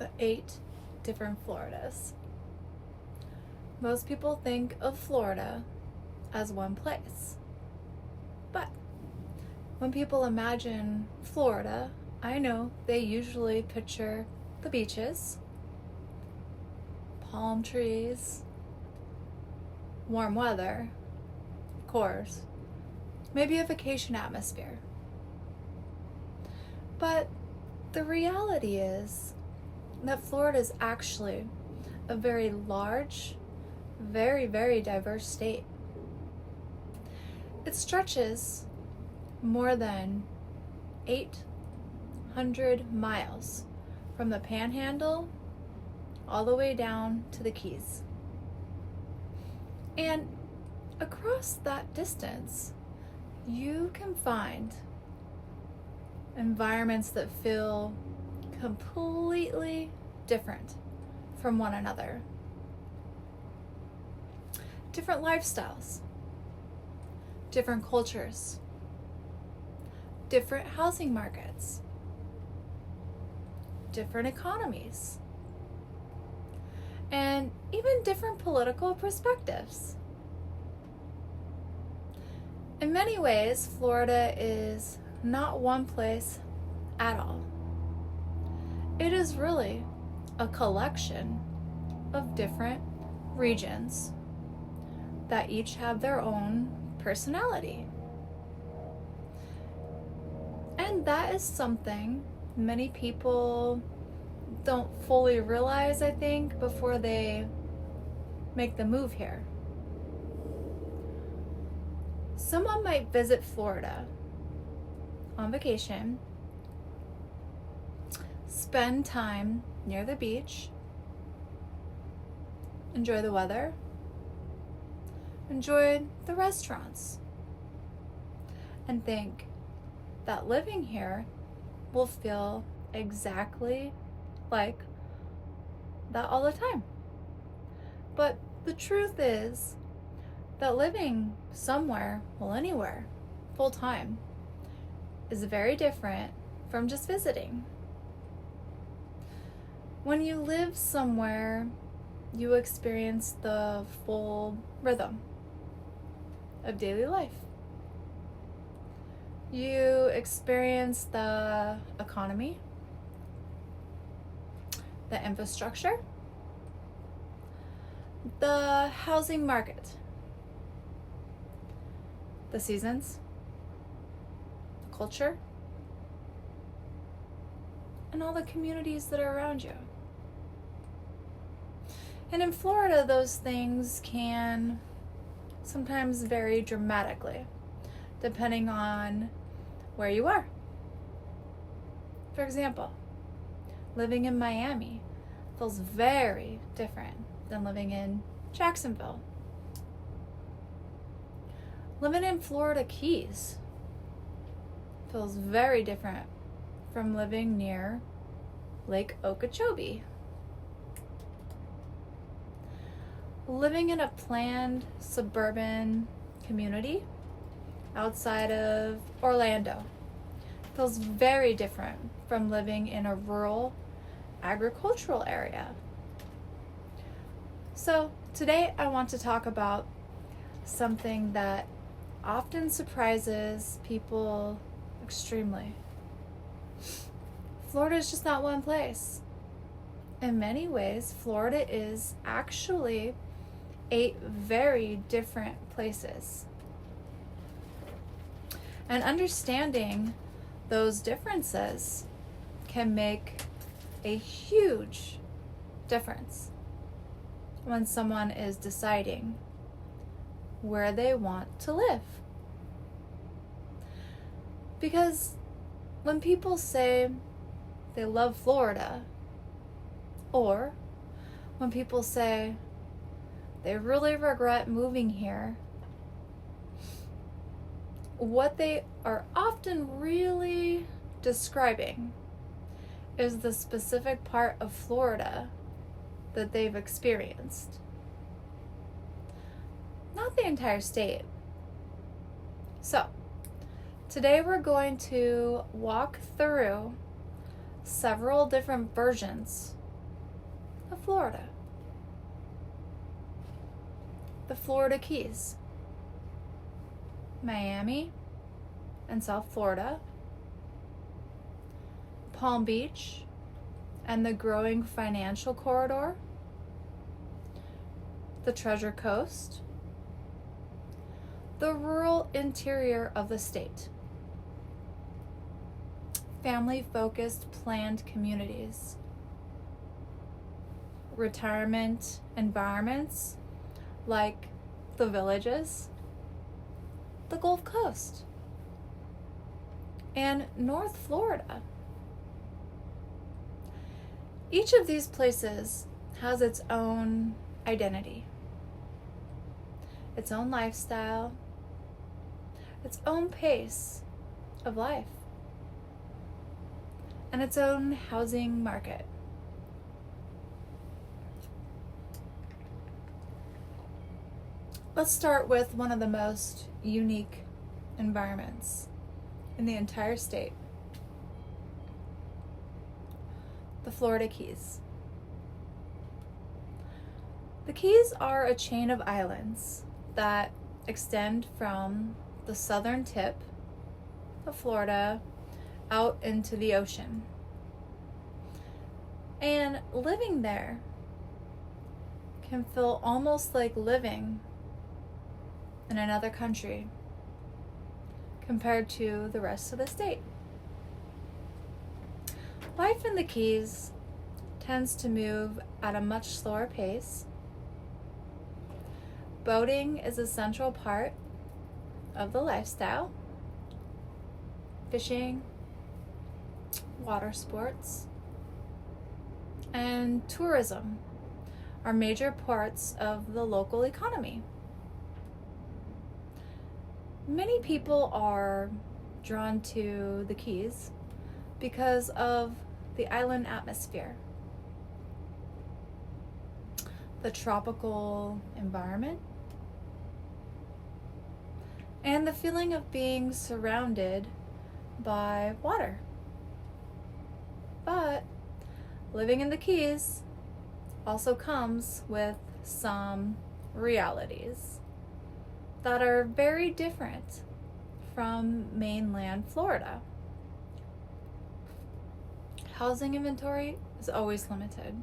the 8 different Floridas. Most people think of Florida as one place. But when people imagine Florida, I know they usually picture the beaches, palm trees, warm weather, of course, maybe a vacation atmosphere. But the reality is that Florida is actually a very large, very, very diverse state. It stretches more than 800 miles from the Panhandle all the way down to the Keys. And across that distance, you can find environments that feel completely different from one another. Different lifestyles, different cultures, different housing markets, different economies, and even different political perspectives. In many ways, Florida is not one place at all. It is really a collection of different regions that each have their own personality. And that is something many people don't fully realize, I think, before they make the move here. Someone might visit Florida on vacation, spend time near the beach, enjoy the weather, enjoy the restaurants, and think that living here will feel exactly like that all the time. But the truth is that living somewhere, well, anywhere, full time, is very different from just visiting. When you live somewhere, you experience the full rhythm of daily life. You experience the economy, the infrastructure, the housing market, the seasons, the culture, and all the communities that are around you. And in Florida, those things can sometimes vary dramatically, depending on where you are. For example, living in Miami feels very different than living in Jacksonville. Living in Florida Keys feels very different from living near Lake Okeechobee. Living in a planned suburban community outside of Orlando feels very different from living in a rural agricultural area. So today I want to talk about something that often surprises people extremely. Florida is just not one place. In many ways, Florida is actually 8 very different places. And understanding those differences can make a huge difference when someone is deciding where they want to live. Because when people say they love Florida, or when people say they really regret moving here, what they are often really describing is the specific part of Florida that they've experienced. Not the entire state. So, today we're going to walk through several different versions of Florida. The Florida Keys, Miami and South Florida, Palm Beach and the growing financial corridor, the Treasure Coast, the rural interior of the state, family-focused planned communities, retirement environments like the Villages, the Gulf Coast, and North Florida. Each of these places has its own identity, its own lifestyle, its own pace of life, and its own housing market. Let's start with one of the most unique environments in the entire state, the Florida Keys. The Keys are a chain of islands that extend from the southern tip of Florida out into the ocean. And living there can feel almost like living in another country compared to the rest of the state. Life in the Keys tends to move at a much slower pace. Boating is a central part of the lifestyle. Fishing, water sports, and tourism are major parts of the local economy. Many people are drawn to the Keys because of the island atmosphere, the tropical environment, and the feeling of being surrounded by water. But living in the Keys also comes with some realities that are very different from mainland Florida. Housing inventory is always limited.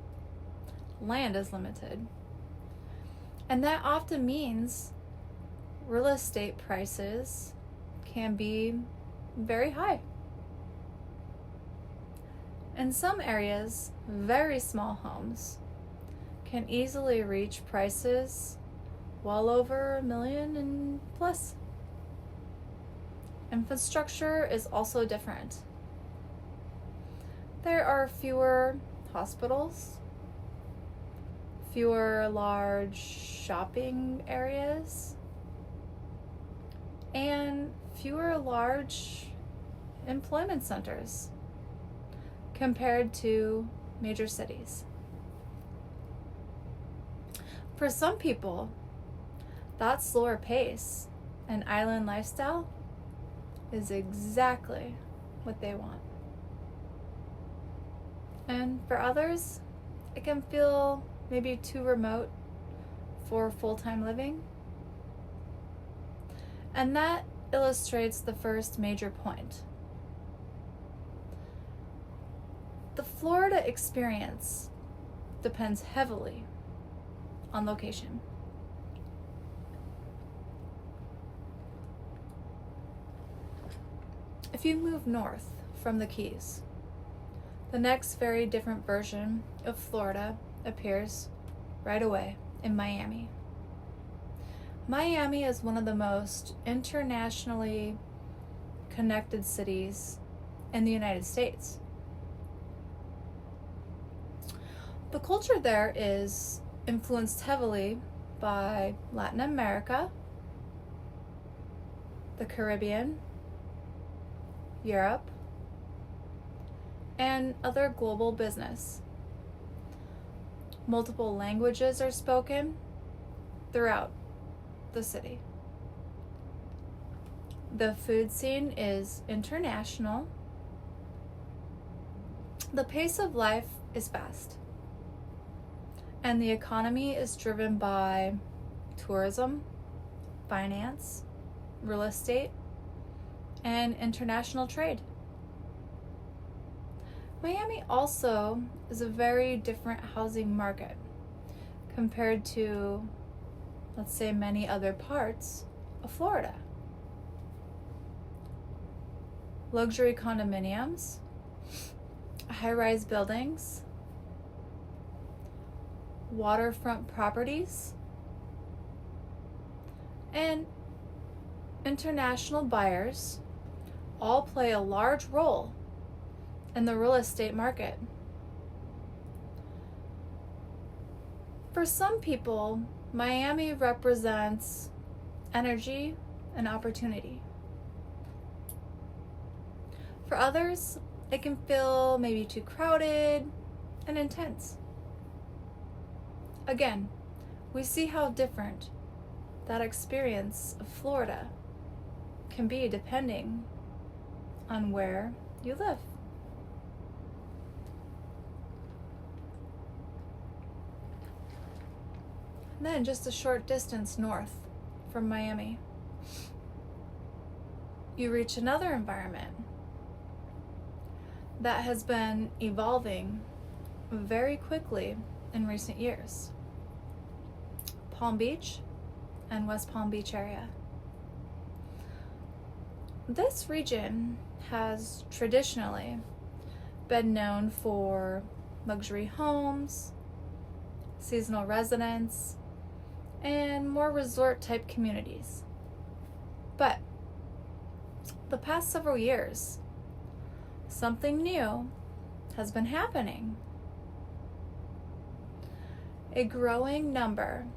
Land is limited. And that often means real estate prices can be very high. In some areas, very small homes can easily reach prices well over $1 million and plus. Infrastructure is also different. There are fewer hospitals, fewer large shopping areas, and fewer large employment centers compared to major cities. For some people, that slower pace and island lifestyle is exactly what they want. And for others, it can feel maybe too remote for full-time living. And that illustrates the first major point. The Florida experience depends heavily on location. If you move north from the Keys, the next very different version of Florida appears right away in Miami. Miami is one of the most internationally connected cities in the United States. The culture there is influenced heavily by Latin America, the Caribbean, Europe, and other global business. Multiple languages are spoken throughout the city. The food scene is international. The pace of life is fast. And the economy is driven by tourism, finance, real estate, and international trade. Miami also is a very different housing market compared to, let's say, many other parts of Florida. Luxury condominiums, high-rise buildings, waterfront properties, and international buyers all play a large role in the real estate market. For some people, Miami represents energy and opportunity. For others, it can feel maybe too crowded and intense. Again, we see how different that experience of Florida can be depending on where you live. And then just a short distance north from Miami, you reach another environment that has been evolving very quickly in recent years. Palm Beach and West Palm Beach area. This region has traditionally been known for luxury homes, seasonal residents, and more resort type communities. But the past several years, something new has been happening. A growing number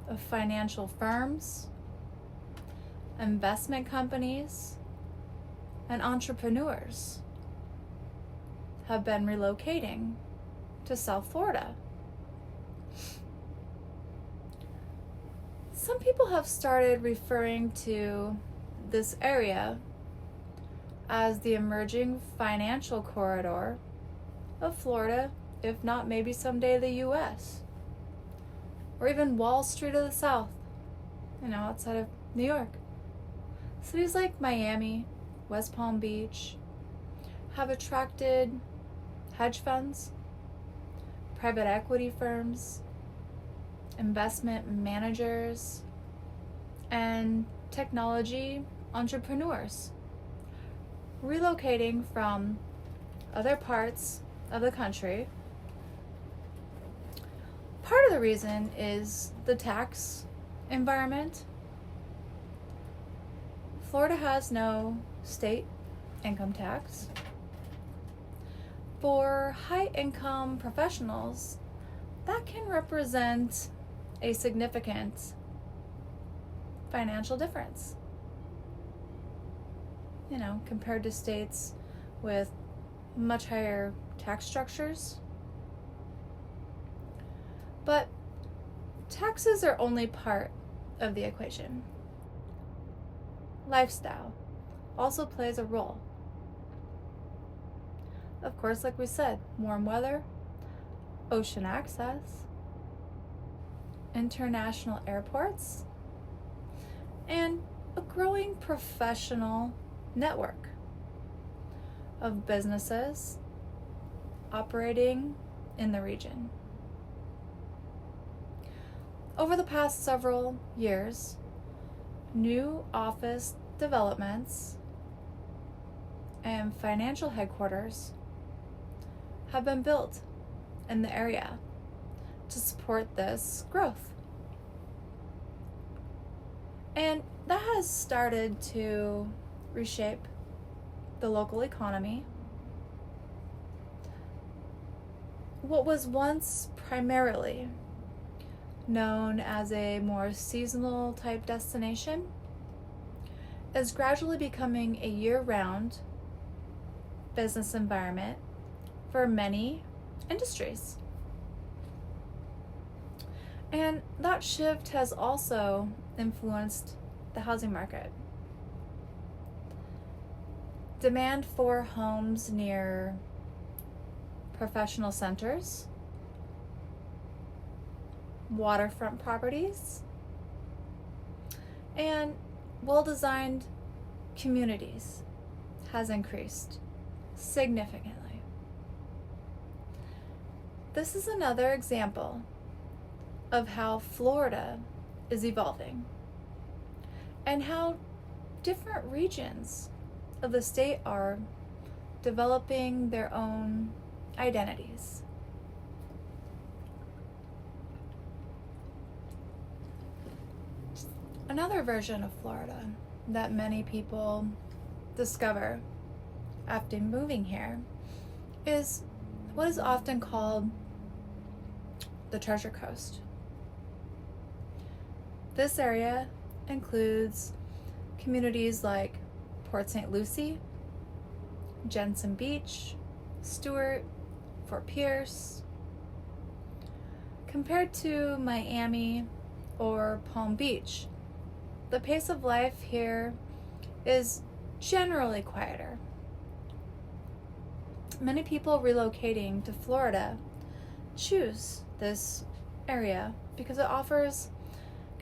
of financial firms, investment companies, and entrepreneurs have been relocating to South Florida. Some people have started referring to this area as the emerging financial corridor of Florida, if not maybe someday the US, or even Wall Street of the South, outside of New York. Cities like Miami, West Palm Beach have attracted hedge funds, private equity firms, investment managers, and technology entrepreneurs relocating from other parts of the country. Part of the reason is the tax environment. Florida has no state income tax. For high-income professionals, that can represent a significant financial difference, compared to states with much higher tax structures. But taxes are only part of the equation. Lifestyle also plays a role. Of course, like we said, warm weather, ocean access, international airports, and a growing professional network of businesses operating in the region. Over the past several years, new office developments and financial headquarters have been built in the area to support this growth. And that has started to reshape the local economy. What was once primarily known as a more seasonal type destination is gradually becoming a year-round business environment for many industries. And that shift has also influenced the housing market. Demand for homes near professional centers, waterfront properties, and well-designed communities has increased significantly. This is another example of how Florida is evolving and how different regions of the state are developing their own identities. Another version of Florida that many people discover after moving here is what is often called the Treasure Coast. This area includes communities like Port St. Lucie, Jensen Beach, Stuart, Fort Pierce. Compared to Miami or Palm Beach, the pace of life here is generally quieter. Many people relocating to Florida choose this area because it offers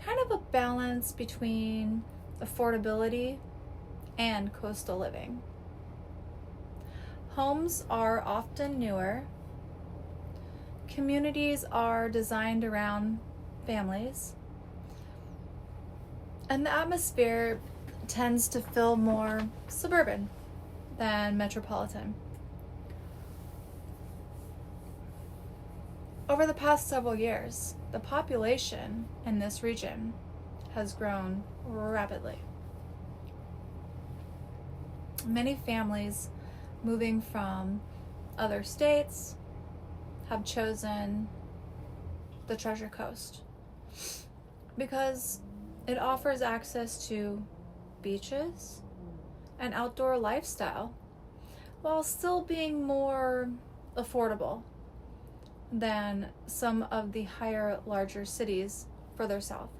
kind of a balance between affordability and coastal living. Homes are often newer. Communities are designed around families. And the atmosphere tends to feel more suburban than metropolitan. Over the past several years, the population in this region has grown rapidly. Many families moving from other states have chosen the Treasure Coast because it offers access to beaches and outdoor lifestyle while still being more affordable than some of the higher, larger cities further south.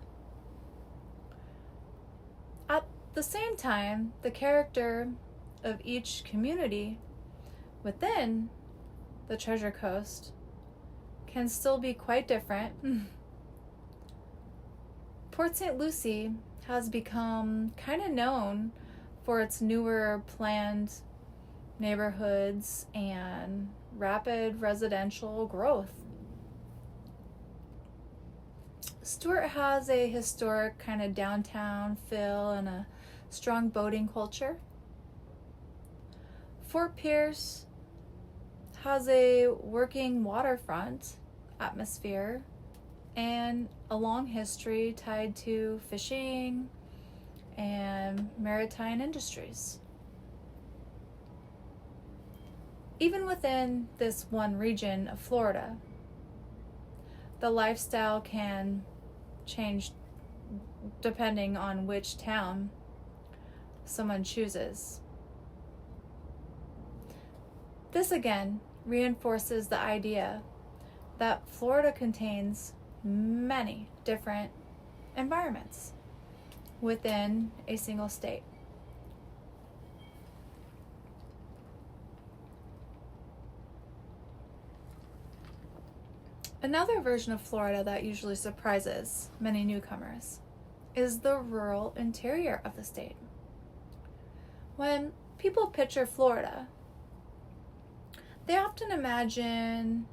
At the same time, the character of each community within the Treasure Coast can still be quite different. Port St. Lucie has become kind of known for its newer planned neighborhoods and rapid residential growth. Stuart has a historic kind of downtown feel and a strong boating culture. Fort Pierce has a working waterfront atmosphere and a long history tied to fishing and maritime industries. Even within this one region of Florida, the lifestyle can change depending on which town someone chooses. This again reinforces the idea that Florida contains many different environments within a single state. Another version of Florida that usually surprises many newcomers is the rural interior of the state. When people picture Florida, they often imagine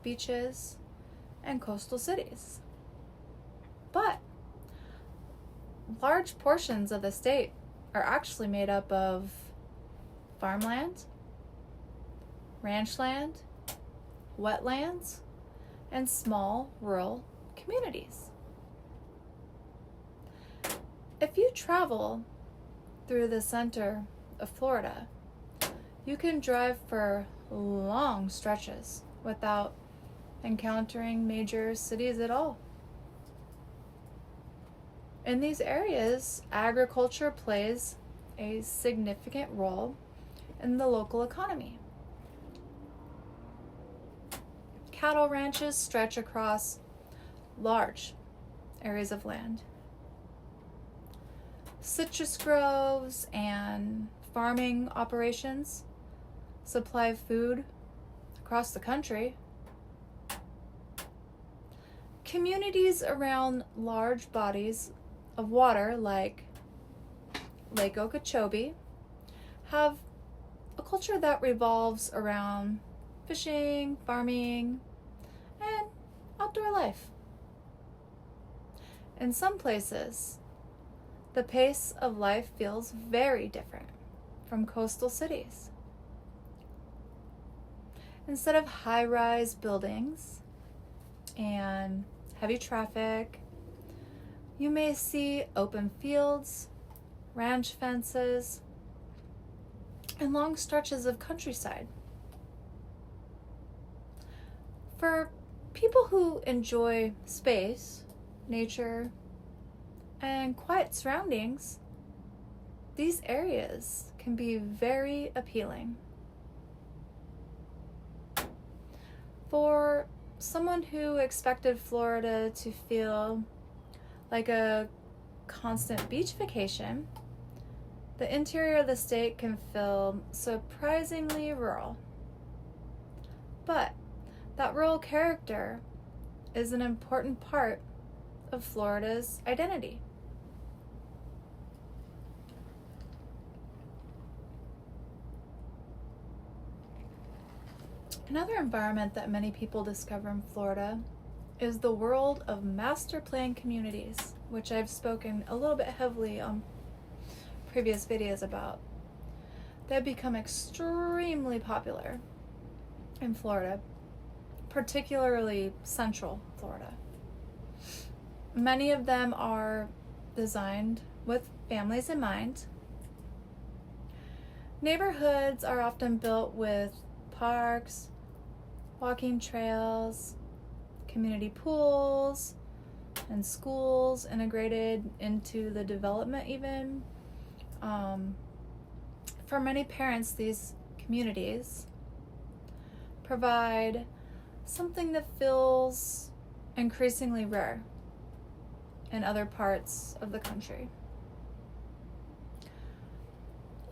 beaches and coastal cities. But large portions of the state are actually made up of farmland, ranchland, wetlands, and small rural communities. If you travel through the center of Florida, you can drive for long stretches without encountering major cities at all. In these areas, agriculture plays a significant role in the local economy. Cattle ranches stretch across large areas of land. Citrus groves and farming operations supply food across the country. Communities around large bodies of water, like Lake Okeechobee, have a culture that revolves around fishing, farming, and outdoor life. In some places, the pace of life feels very different from coastal cities. Instead of high-rise buildings and heavy traffic, you may see open fields, ranch fences, and long stretches of countryside. For people who enjoy space, nature, and quiet surroundings, these areas can be very appealing. For someone who expected Florida to feel like a constant beach vacation, the interior of the state can feel surprisingly rural. But that rural character is an important part of Florida's identity. Another environment that many people discover in Florida is the world of master plan communities, which I've spoken a little bit heavily on previous videos about. They've become extremely popular in Florida, particularly Central Florida. Many of them are designed with families in mind. Neighborhoods are often built with parks, walking trails, community pools, and schools integrated into the development even. For many parents, these communities provide something that feels increasingly rare in other parts of the country.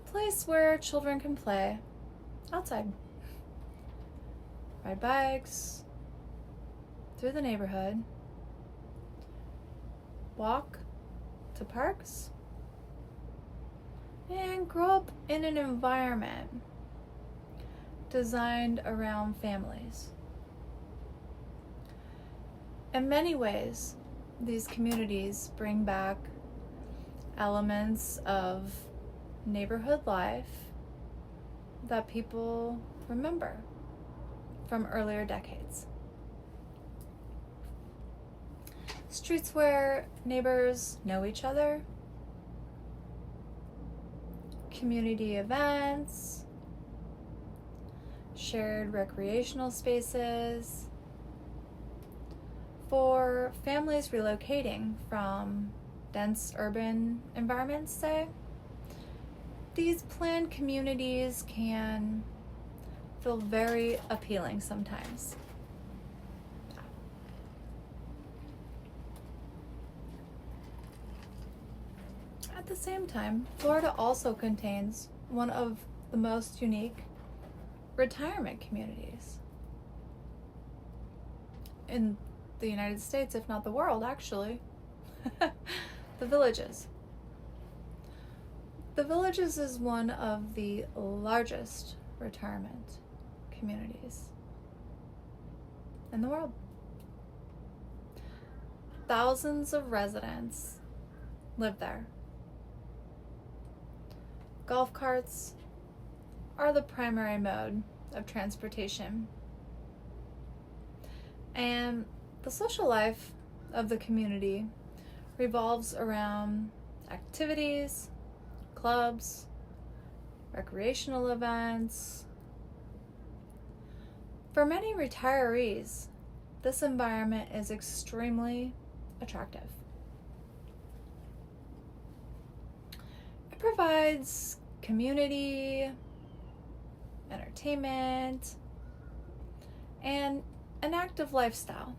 A place where children can play outside, ride bikes through the neighborhood, walk to parks, and grow up in an environment designed around families. In many ways, these communities bring back elements of neighborhood life that people remember from earlier decades. Streets where neighbors know each other, community events, shared recreational spaces. For families relocating from dense urban environments, say, these planned communities can feel very appealing sometimes. At the same time, Florida also contains one of the most unique retirement communities in the United States, if not the world, actually. The Villages. The Villages is one of the largest retirement communities in the world. Thousands of residents live there. Golf carts are the primary mode of transportation. And the social life of the community revolves around activities, clubs, recreational events. For many retirees, this environment is extremely attractive. It provides community, entertainment, and an active lifestyle.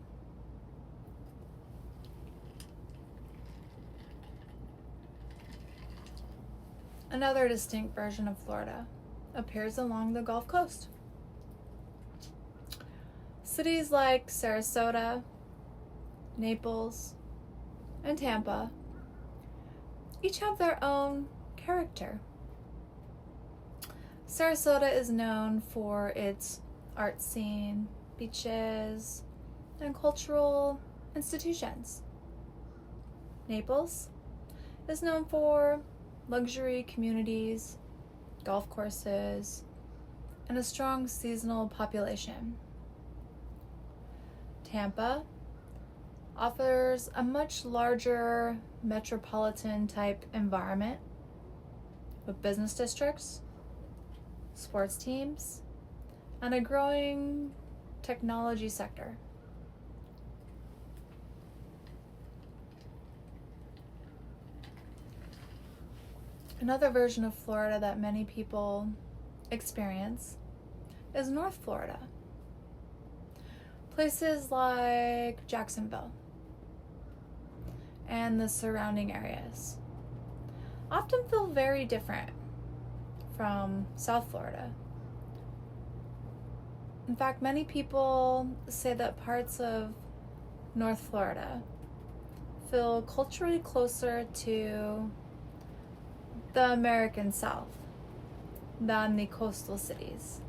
Another distinct version of Florida appears along the Gulf Coast. Cities like Sarasota, Naples, and Tampa each have their own character. Sarasota is known for its art scene, beaches, and cultural institutions. Naples is known for luxury communities, golf courses, and a strong seasonal population. Tampa offers a much larger metropolitan type environment with business districts, sports teams, and a growing technology sector. Another version of Florida that many people experience is North Florida. Places like Jacksonville and the surrounding areas often feel very different from South Florida. In fact, many people say that parts of North Florida feel culturally closer to the American South than the coastal cities.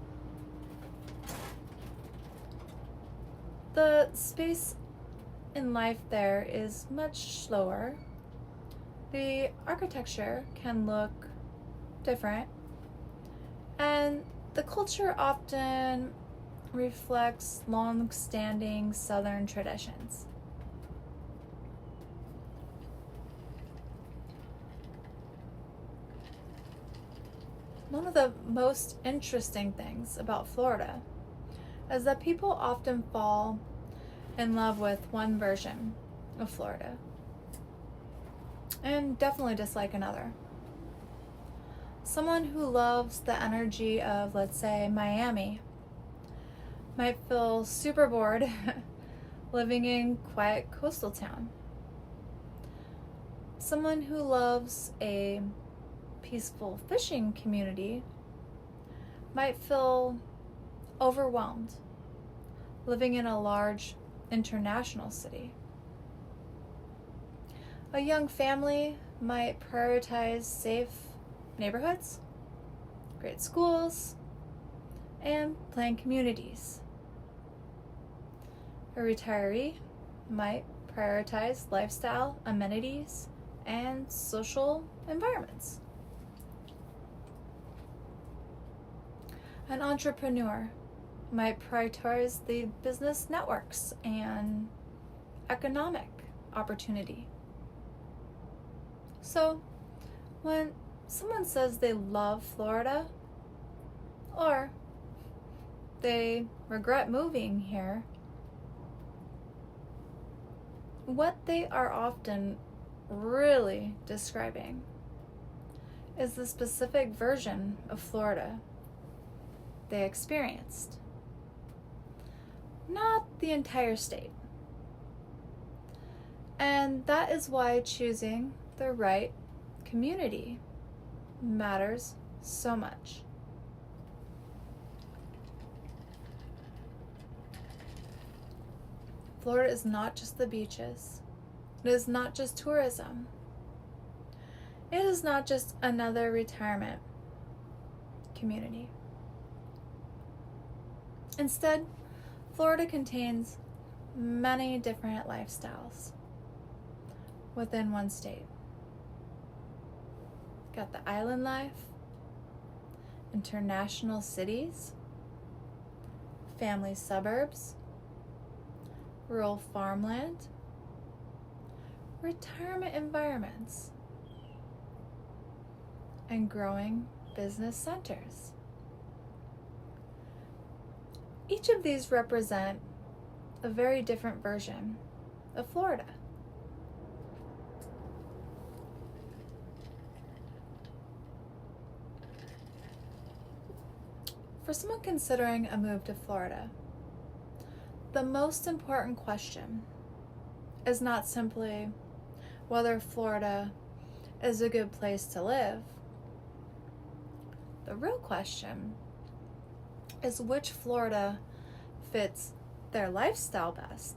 The space in life there is much slower. The architecture can look different, and the culture often reflects long-standing Southern traditions. One of the most interesting things about Florida is that people often fall in love with one version of Florida and definitely dislike another. Someone who loves the energy of, let's say, Miami might feel super bored living in quiet coastal town. Someone who loves a peaceful fishing community might feel overwhelmed living in a large international city. A young family might prioritize safe neighborhoods, great schools, and planned communities. A retiree might prioritize lifestyle, amenities, and social environments. An entrepreneur might prioritize the business networks and economic opportunity. So, when someone says they love Florida, or they regret moving here, what they are often really describing is the specific version of Florida they experienced, not the entire state. And that is why choosing the right community matters so much. Florida is not just the beaches. It is not just tourism. It is not just another retirement community. Instead, Florida contains many different lifestyles within one state. Got the island life, international cities, family suburbs, rural farmland, retirement environments, and growing business centers. Each of these represent a very different version of Florida. For someone considering a move to Florida, the most important question is not simply whether Florida is a good place to live. The real question is which Florida fits their lifestyle best.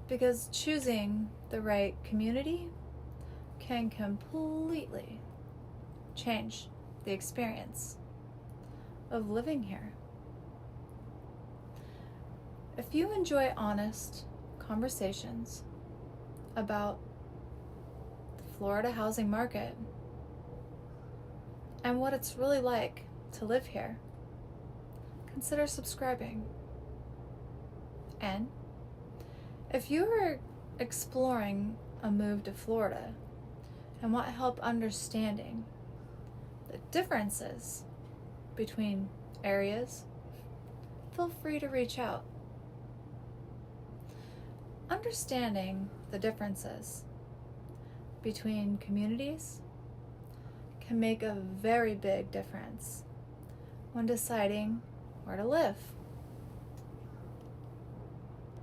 because choosing the right community can completely change the experience of living here. If you enjoy honest conversations about the Florida housing market and what it's really like to live here, consider subscribing. And if you are exploring a move to Florida and want help understanding the differences between areas, feel free to reach out. Understanding the differences between communities can make a very big difference when deciding where to live.